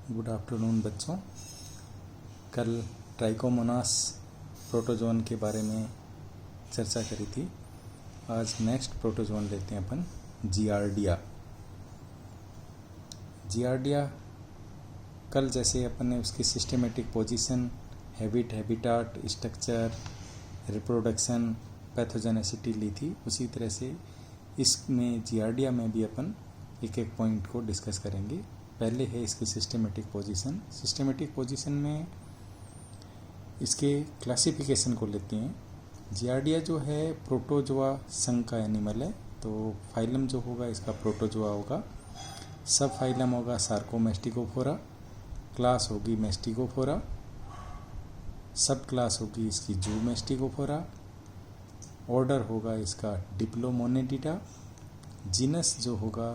Good afternoon बच्चों। कल trichomonas protozoan के बारे में चर्चा करी थी। आज नेक्स्ट प्रोटोजोन लेते हैं अपन, जियार्डिया। जियार्डिया कल जैसे अपन ने उसकी systematic position, habit, habitat, structure, reproduction, pathogenicity ली थी, उसी तरह से इसमें जियार्डिया में भी अपन एक एक पॉइंट को डिस्कस करेंगे। पहले है इसकी सिस्टेमेटिक पोजीशन। सिस्टेमेटिक पोजीशन में इसके क्लासिफिकेशन को लेते हैं। जियार्डिया जो है प्रोटोजोआ संघ का एनिमल है, तो फाइलम जो होगा इसका प्रोटोजोआ होगा, सब फाइलम होगा सार्कोमेस्टिकोफोरा, क्लास होगी मेस्टिकोफोरा, सब क्लास होगी इसकी जूमेस्टिकोफोरा, ऑर्डर होगा इसका डिप्लोमोनेटिडा, जीनस जो होगा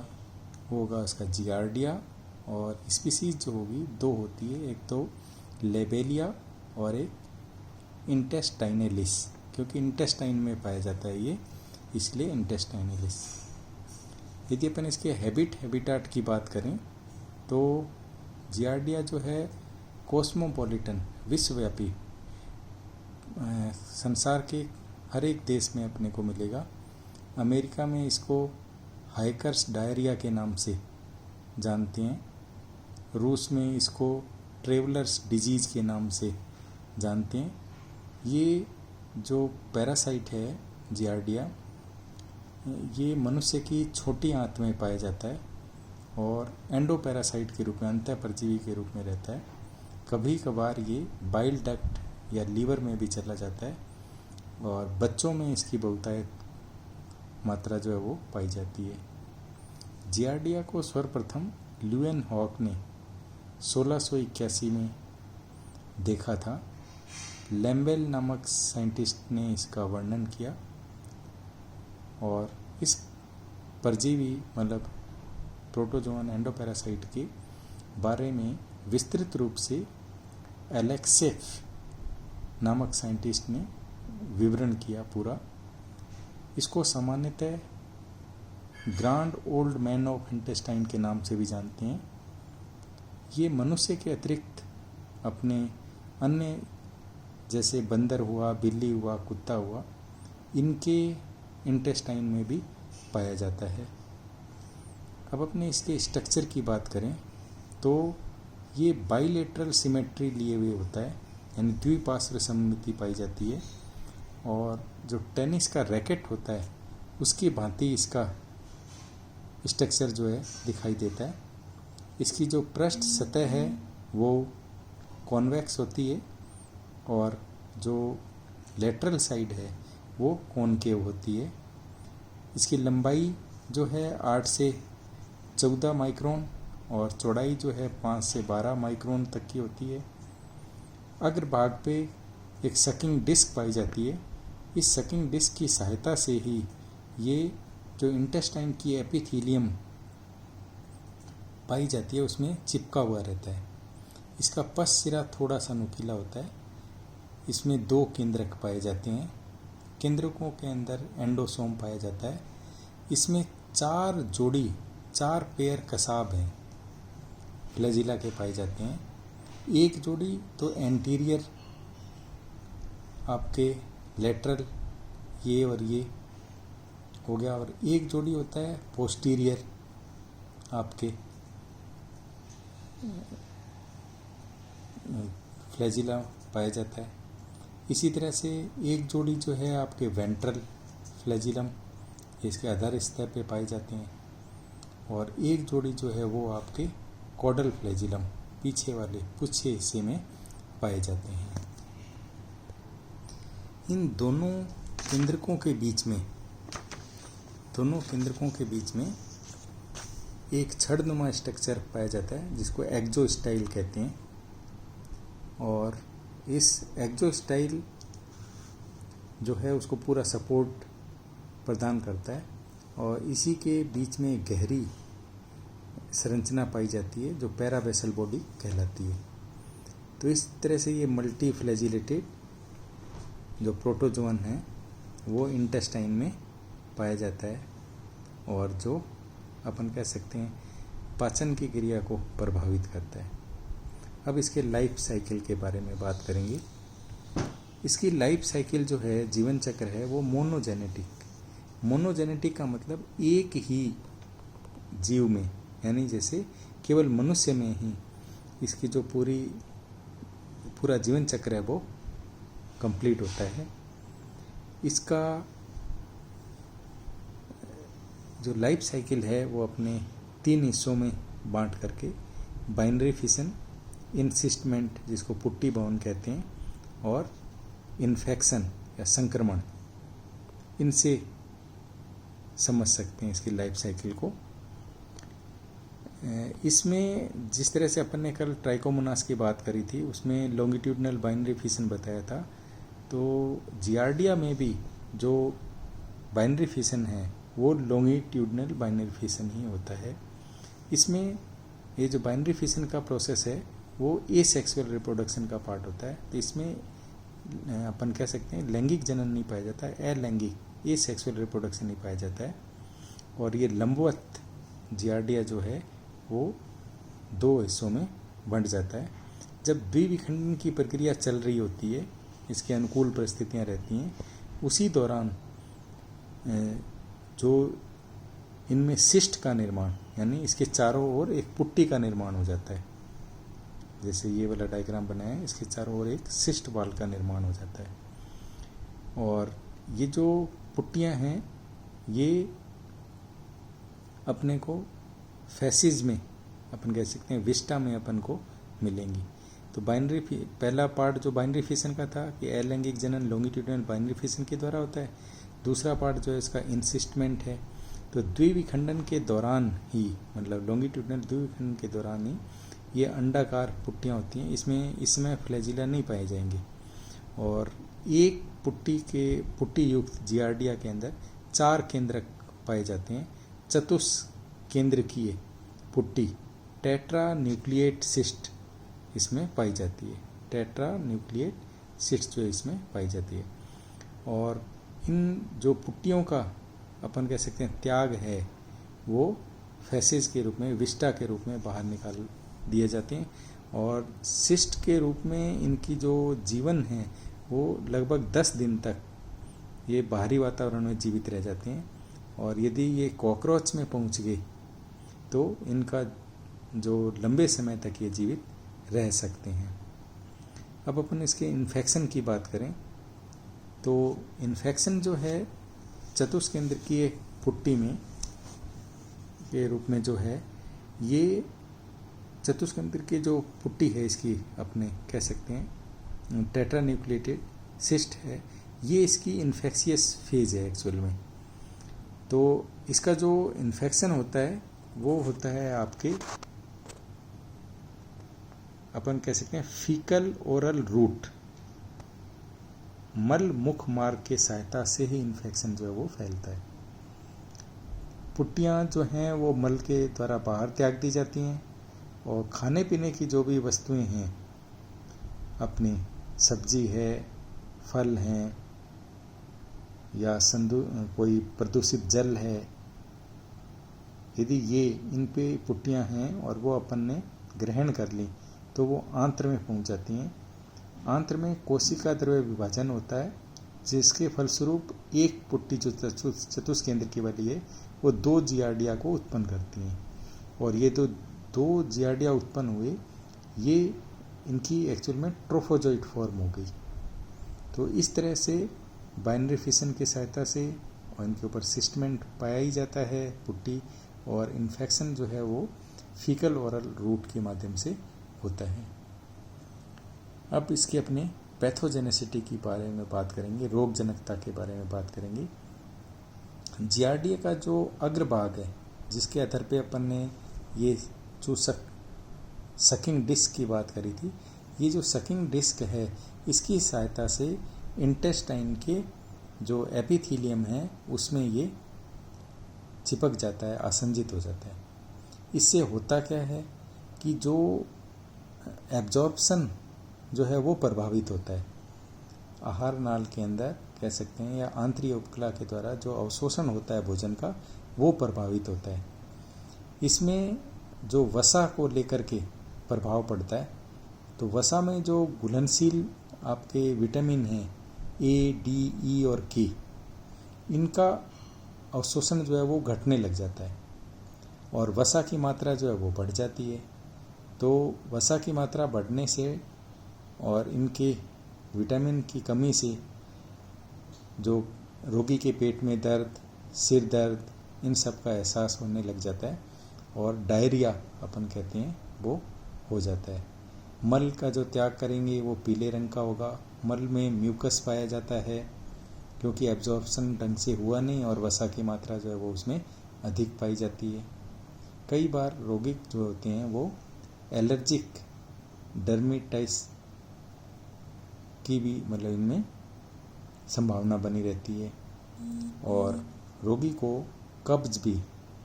वो होगा इसका जियार्डिया, और स्पीसीज जो होगी दो होती है, एक तो लेबेलिया और एक इंटेस्टाइनेलिस, क्योंकि इंटेस्टाइन में पाया जाता है ये, इसलिए इंटेस्टाइनेलिस। यदि अपन इसके हैबिट, हैबिटाट की बात करें तो जियार्डिया जो है कॉस्मोपॉलिटन, विश्वव्यापी, संसार के हर एक देश में अपने को मिलेगा। अमेरिका में इसको हाइकर्स डायरिया के नाम से जानते हैं, रूस में इसको ट्रेवलर्स डिजीज़ के नाम से जानते हैं। ये जो पैरासाइट है जियार्डिया, ये मनुष्य की छोटी आंत में पाया जाता है और एंडो पैरासाइट के रूप में, अंतः परजीवी के रूप में रहता है। कभी कभार ये बाइल डक्ट या लीवर में भी चला जाता है और बच्चों में इसकी बहुतायत मात्रा जो है वो पाई जाती है। जियार्डिया को सर्वप्रथम ल्यूएनहॉक ने 1681 में देखा था। लैम्बेल नामक साइंटिस्ट ने इसका वर्णन किया और इस परजीवी मतलब प्रोटोजोन एंडोपैरासाइट के बारे में विस्तृत रूप से एलेक्सेफ नामक साइंटिस्ट ने विवरण किया पूरा। इसको सामान्यतः grand old man of intestine के नाम से भी जानते हैं। ये मनुष्य के अतिरिक्त अपने अन्य जैसे बंदर हुआ, बिल्ली हुआ, कुत्ता हुआ, इनके इंटेस्टाइन में भी पाया जाता है। अब अपने इसके स्ट्रक्चर की बात करें तो ये बाइलेटरल सिमेट्री लिए हुए होता है, यानी द्विपार्श्व सममिति पाई जाती है, और जो टेनिस का रैकेट होता है उसकी भांति इसका स्ट्रक्चर जो है दिखाई देता है। इसकी जो पृष्ठ सतह है वो कॉन्वेक्स होती है और जो लेटरल साइड है वो कॉनकेव होती है। इसकी लंबाई जो है 8 से 14 माइक्रोन और चौड़ाई जो है 5 से 12 माइक्रोन तक की होती है। अग्रभाग पे एक सकिंग डिस्क पाई जाती है। इस सकिंग डिस्क की सहायता से ही ये जो इंटेस्टाइन की एपिथेलियम पाई जाती है उसमें चिपका हुआ रहता है। इसका पश्च सिरा थोड़ा सा नुकीला होता है। इसमें 2 केंद्रक पाए जाते हैं। केंद्रकों के अंदर एंडोसोम पाया जाता है। इसमें 4 पेयर कसाब हैं फ्लैजिला के पाए जाते हैं। एक जोड़ी तो एंटीरियर आपके लेटरल ये और ये हो गया, और एक जोड़ी होता है पोस्टीरियर आपके फ्लैजिला पाया जाता है। इसी तरह से एक जोड़ी जो है आपके वेंट्रल फ्लैजिलम, इसके अधर स्तर पे पाए जाते हैं, और एक जोड़ी जो है वो आपके कॉडल फ्लैजिलम, पीछे वाले पुच्छे हिस्से में पाए जाते हैं। इन दोनों केंद्रकों के बीच में एक छड़नुमा स्ट्रक्चर पाया जाता है जिसको एक्जोस्टाइल कहते हैं, और इस एक्जोस्टाइल जो है उसको पूरा सपोर्ट प्रदान करता है, और इसी के बीच में गहरी संरचना पाई जाती है जो पैरावेसल बॉडी कहलाती है। तो इस तरह से ये मल्टी फ्लैजिलेटेड जो प्रोटोजोन है वो इंटेस्टाइन में पाया जाता है, और जो अपन कह सकते हैं पाचन की क्रिया को प्रभावित करता है। अब इसके लाइफ साइकिल के बारे में बात करेंगे। इसकी लाइफ साइकिल जो है, जीवन चक्र है, वो मोनोजेनेटिक का मतलब एक ही जीव में, यानी जैसे केवल मनुष्य में ही इसकी जो पूरा जीवन चक्र है वो कंप्लीट होता है। इसका जो लाइफ साइकिल है वो अपने 3 हिस्सों में बांट करके बाइनरी फिशन, इंसिस्टमेंट जिसको पुट्टी बाउन कहते हैं, और इन्फेक्शन या संक्रमण, इनसे समझ सकते हैं इसकी लाइफ साइकिल को। इसमें जिस तरह से अपन ने कल ट्राइकोमोनास की बात करी थी, उसमें लॉन्गिट्यूडनल बाइनरी फिशन बताया था, तो जियार्डिया में भी जो बाइनरी फिशन है वो लॉन्गिट्यूडनल बाइनरी फिशन ही होता है। इसमें ये जो बाइनरी फिशन का प्रोसेस है वो एसेक्सुअल रिप्रोडक्शन का पार्ट होता है। तो इसमें अपन कह सकते हैं लैंगिक जनन नहीं पाया जाता है, अलैंगिक एसेक्सुअल रिप्रोडक्शन नहीं पाया जाता है। और ये लंबवत जियार्डिया जो है वो 2 हिस्सों में बंट जाता है। जब द्विविखंडन की प्रक्रिया चल रही होती है, इसके अनुकूल परिस्थितियां रहती हैं, उसी दौरान जो इनमें सिस्ट का निर्माण, यानी इसके चारों ओर एक पुट्टी का निर्माण हो जाता है। जैसे ये वाला डायग्राम बनाया है, इसके चारों ओर एक सिस्ट वाल का निर्माण हो जाता है। और ये जो पुट्टियां हैं ये अपने को फैसिज में, अपन कह सकते हैं विस्टा में अपन को मिलेंगी। तो पहला पार्ट जो बाइनरी फिशन का था कि अलैंगिक जनन लॉन्गिट्यूडनल बाइनरी फिशन के द्वारा होता है। दूसरा पार्ट जो है इसका इंसिस्टमेंट है। तो द्विविखंडन के दौरान ही, मतलब लॉन्गिट्यूडनल द्विविखंडन के दौरान ही ये अंडाकार पुट्टियाँ होती हैं। इसमें फ्लैजिला नहीं पाए जाएंगे। और एक पुट्टी युक्त जियार्डिया के अंदर 4 केंद्रक पाए जाते हैं। चतुष्केंद्रकीय पुट्टी टेट्रा न्यूक्लिएट सिस्ट इसमें पाई जाती है। टेट्रा न्यूक्लिएट सिस्ट जो इसमें पाई जाती है। और इन जो पुट्टियों का अपन कह सकते हैं त्याग है वो फैसेज के रूप में, विस्टा के रूप में बाहर निकाल दिए जाते हैं। और सिस्ट के रूप में इनकी जो जीवन है वो लगभग 10 दिन तक ये बाहरी वातावरण में जीवित रह जाते हैं। और यदि ये कॉकरोच में पहुंच गए तो इनका जो लंबे समय तक ये जीवित रह सकते हैं। अब अपन इसके इन्फेक्शन की बात करें तो इन्फेक्शन जो है चतुष्केंद्रकीय पुट्टी में के रूप में जो है, ये चतुष्केंद्र की जो पुट्टी है इसकी अपने कह सकते हैं टेट्रा न्यूक्लिएटेड सिस्ट है, ये इसकी इन्फेक्शियस फेज है एक्चुअल में। तो इसका जो इन्फेक्शन होता है वो होता है आपके, अपन कह सकते हैं फीकल ओरल रूट, मल मुख मार्ग के सहायता से ही इन्फेक्शन जो है वो फैलता है। पुट्टियाँ जो हैं वो मल के द्वारा बाहर त्याग दी जाती हैं। और खाने पीने की जो भी वस्तुएं हैं, अपनी सब्जी है, फल हैं, या कोई प्रदूषित जल है, यदि ये इन पे पुट्टियाँ हैं और वो अपन ने ग्रहण कर ली तो वो आंत्र में पहुंच जाती हैं। आंत्र में कोशिका द्रव्य विभाजन होता है, जिसके फलस्वरूप एक पुट्टी जो चतुष्केंद्र की वाली है वो 2 जियार्डिया को उत्पन्न करती हैं। और ये तो 2 जियार्डिया उत्पन्न हुए, ये इनकी एक्चुअल में ट्रोफोजोइट फॉर्म हो गई। तो इस तरह से बाइनरी फिशन की सहायता से और इनके ऊपर सिस्टमेंट पाया ही जाता है पुट्टी, और इन्फेक्शन जो है वो फीकल ओरल रूट के माध्यम से होता है। अब इसके अपने पैथोजेनेसिटी के बारे में बात करेंगे, रोग जनकता के बारे में बात करेंगे। जियार्डिया का जो अग्रभाग है, जिसके आधार पे अपन ने ये जो सकिंग डिस्क की बात करी थी, ये जो सकिंग डिस्क है इसकी सहायता से इंटेस्टाइन के जो एपिथीलियम है उसमें ये चिपक जाता है, आसंजित हो जाता है। इससे होता क्या है कि जो एब्जॉर्प्शन जो है वो प्रभावित होता है। आहार नाल के अंदर कह सकते हैं या आंतरिक उपकला के द्वारा जो अवशोषण होता है भोजन का वो प्रभावित होता है। इसमें जो वसा को लेकर के प्रभाव पड़ता है तो वसा में जो घुलनशील आपके विटामिन हैं ए, डी, ई और के, इनका अवशोषण जो है वो घटने लग जाता है और वसा की मात्रा जो है वो बढ़ जाती है। तो वसा की मात्रा बढ़ने से और इनके विटामिन की कमी से जो रोगी के पेट में दर्द, सिर दर्द, इन सब का एहसास होने लग जाता है और डायरिया अपन कहते हैं वो हो जाता है। मल का जो त्याग करेंगे वो पीले रंग का होगा। मल में म्यूकस पाया जाता है क्योंकि एब्जॉर्प्शन ढंग से हुआ नहीं और वसा की मात्रा जो है वो उसमें अधिक पाई जाती है। कई बार रोगी जो होते हैं वो एलर्जिक डर्मेटाइटिस की भी मतलब इनमें संभावना बनी रहती है और रोगी को कब्ज भी,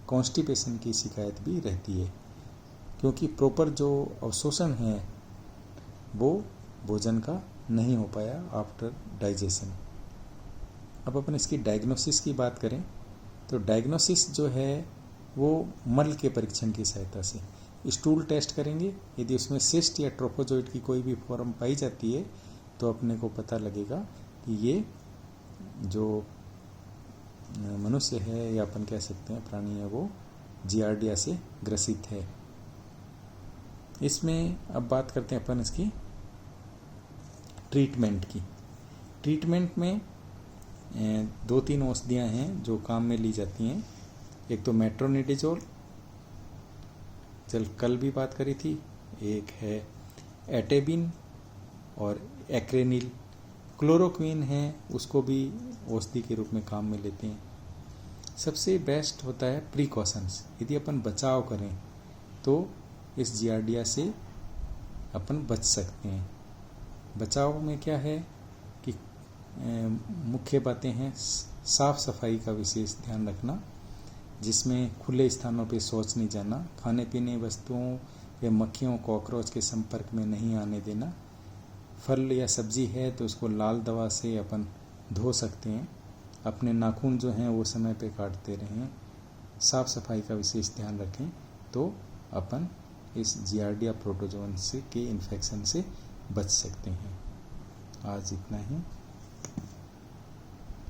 कॉन्स्टिपेशन की शिकायत भी रहती है क्योंकि प्रॉपर जो अवशोषण है वो भोजन का नहीं हो पाया आफ्टर डाइजेशन। अब अपन इसकी डायग्नोसिस की बात करें तो डायग्नोसिस जो है वो मल के परीक्षण की सहायता से स्टूल टेस्ट करेंगे। यदि उसमें सिस्ट या ट्रोफोजोइड की कोई भी फॉर्म पाई जाती है तो अपने को पता लगेगा कि ये जो मनुष्य है या अपन कह सकते हैं प्राणी है वो जियार्डिया से ग्रसित है। इसमें अब बात करते हैं अपन इसकी ट्रीटमेंट की। ट्रीटमेंट में 2-3 औषधियाँ हैं जो काम में ली जाती हैं। एक तो मेट्रोनिडाजोल, कल भी बात करी थी। एक है एटेबिन और एक्रेनिल। क्लोरोक्विन है, उसको भी औषधि के रूप में काम में लेते हैं। सबसे बेस्ट होता है प्रिकॉशंस। यदि अपन बचाव करें तो इस जियार्डिया से अपन बच सकते हैं। बचाव में क्या है कि मुख्य बातें हैं साफ सफाई का विशेष ध्यान रखना, जिसमें खुले स्थानों पे शौच नहीं जाना, खाने पीने वस्तुओं या मक्खियों कॉकरोच के संपर्क में नहीं आने देना। फल या सब्जी है तो उसको लाल दवा से अपन धो सकते हैं। अपने नाखून जो हैं वो समय पे काटते रहें। साफ सफाई का विशेष ध्यान रखें तो अपन इस जियार्डिया प्रोटोजोआ के इन्फेक्शन से बच सकते हैं। आज इतना ही।